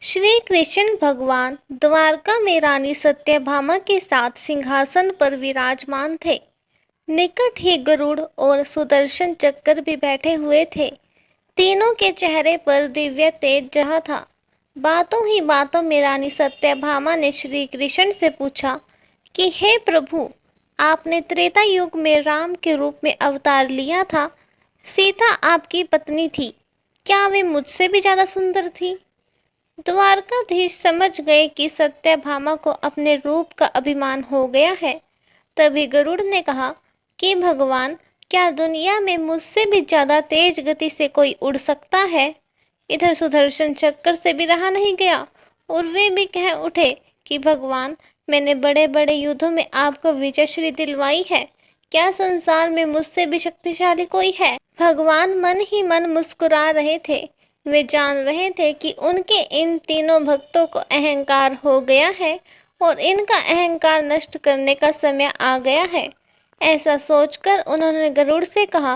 श्री कृष्ण भगवान द्वारका में रानी सत्यभामा के साथ सिंहासन पर विराजमान थे। निकट ही गरुड़ और सुदर्शन चक्र भी बैठे हुए थे। तीनों के चेहरे पर दिव्य तेज जहा था। बातों ही बातों में रानी सत्यभामा ने श्री कृष्ण से पूछा कि हे प्रभु, आपने त्रेता युग में राम के रूप में अवतार लिया था। सीता आपकी पत्नी थी, क्या वे मुझसे भी ज्यादा सुंदर थी? द्वारकाधीश समझ गए कि सत्यभामा को अपने रूप का अभिमान हो गया है। तभी गरुड़ ने कहा कि भगवान, क्या दुनिया में मुझसे भी ज्यादा तेज गति से कोई उड़ सकता है? इधर सुदर्शन चक्कर से भी रहा नहीं गया और वे भी कह उठे कि भगवान, मैंने बड़े बड़े युद्धों में आपको विजयश्री दिलवाई है, क्या संसार में मुझसे भी शक्तिशाली कोई है? भगवान मन ही मन मुस्कुरा रहे थे। वे जान रहे थे कि उनके इन तीनों भक्तों को अहंकार हो गया है और इनका अहंकार नष्ट करने का समय आ गया है। ऐसा सोचकर उन्होंने गरुड़ से कहा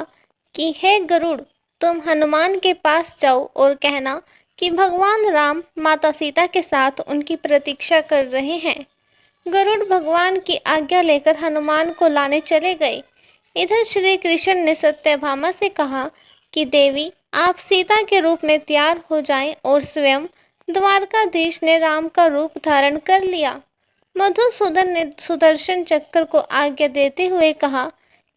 कि हे गरुड़, तुम हनुमान के पास जाओ और कहना कि भगवान राम माता सीता के साथ उनकी प्रतीक्षा कर रहे हैं। गरुड़ भगवान की आज्ञा लेकर हनुमान को लाने चले गए। इधर श्री कृष्ण ने सत्यभामा से कहा कि देवी, आप सीता के रूप में तैयार हो जाएं और स्वयं द्वारकाधीश ने राम का रूप धारण कर लिया। मधुसूदन ने सुदर्शन चक्र को आज्ञा देते हुए कहा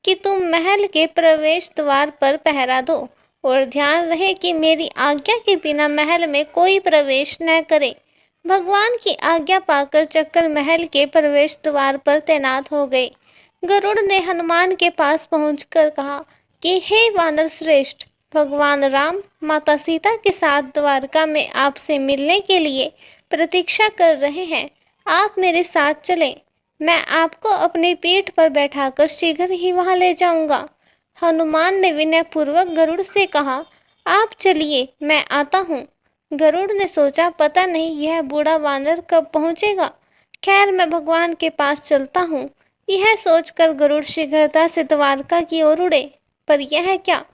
कि तुम महल के प्रवेश द्वार पर पहरा दो और ध्यान रहे कि मेरी आज्ञा के बिना महल में कोई प्रवेश न करे। भगवान की आज्ञा पाकर चक्कर महल के प्रवेश द्वार पर तैनात हो गए। गरुड़ ने हनुमान के पास पहुंचकर कहा कि हे वानर श्रेष्ठ, भगवान राम माता सीता के साथ द्वारका में आपसे मिलने के लिए प्रतीक्षा कर रहे हैं। आप मेरे साथ चलें, मैं आपको अपनी पीठ पर बैठाकर शीघ्र ही वहां ले जाऊंगा। हनुमान ने विनयपूर्वक गरुड़ से कहा, आप चलिए, मैं आता हूँ। गरुड़ ने सोचा, पता नहीं यह बूढ़ा वानर कब पहुंचेगा। खैर, मैं भगवान के पास चलता हूँ। यह सोचकर गरुड़ शीघ्रता से द्वारका की ओर उड़े। पर यह क्या,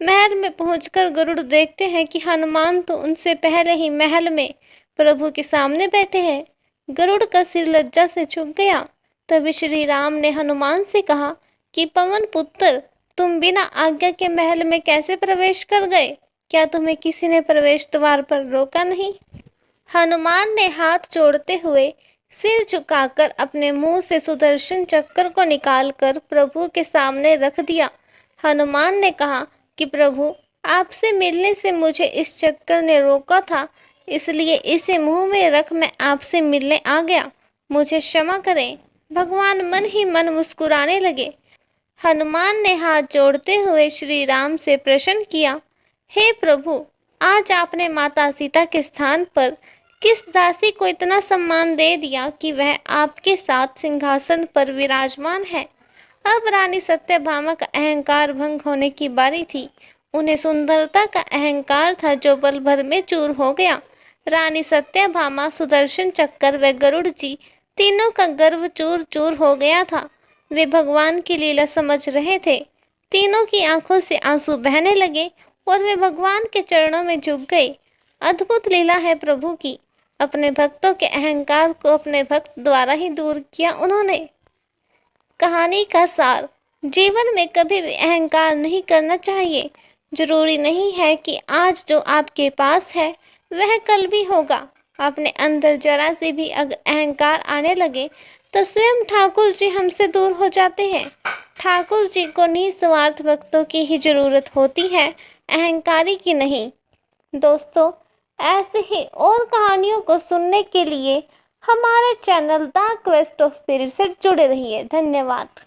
महल में पहुंचकर गरुड़ देखते हैं कि हनुमान तो उनसे पहले ही महल में प्रभु के सामने बैठे हैं। गरुड़ का सिर लज्जा से झुक गया। तभी श्री राम ने हनुमान से कहा कि पवन पुत्र, तुम बिना आज्ञा के महल में कैसे प्रवेश कर गए? क्या तुम्हें किसी ने प्रवेश द्वार पर रोका नहीं? हनुमान ने हाथ जोड़ते हुए सिर झुकाकर अपने मुंह से सुदर्शन चक्र को निकालकर प्रभु के सामने रख दिया। हनुमान ने कहा कि प्रभु, आपसे मिलने से मुझे इस चक्कर ने रोका था, इसलिए इसे मुंह में रख मैं आपसे मिलने आ गया। मुझे क्षमा करें। भगवान मन ही मन मुस्कुराने लगे। हनुमान ने हाथ जोड़ते हुए श्री राम से प्रश्न किया, हे प्रभु, आज आपने माता सीता के स्थान पर किस दासी को इतना सम्मान दे दिया कि वह आपके साथ सिंहासन पर विराजमान है? अब रानी सत्यभामा का अहंकार भंग होने की बारी थी। उन्हें सुंदरता का अहंकार था जो पल भर में चूर हो गया। रानी सत्यभामा, सुदर्शन चक्र व गरुड़ जी, तीनों का गर्व चूर चूर हो गया था। वे भगवान की लीला समझ रहे थे। तीनों की आंखों से आंसू बहने लगे और वे भगवान के चरणों में झुक गए। अद्भुत लीला है प्रभु की। अपने भक्तों के अहंकार को अपने भक्त द्वारा ही दूर किया उन्होंने। कहानी का सार, जीवन में कभी भी अहंकार नहीं करना चाहिए। जरूरी नहीं है कि आज जो आपके पास है वह कल भी होगा। अपने अंदर जरा से भी अगर अहंकार आने लगे तो स्वयं ठाकुर जी हमसे दूर हो जाते हैं। ठाकुर जी को निस्वार्थ भक्तों की ही जरूरत होती है, अहंकारी की नहीं। दोस्तों, ऐसे ही और कहानियों को सुनने के लिए हमारे channel the quest of spirit से जुड़े रहिए। धन्यवाद।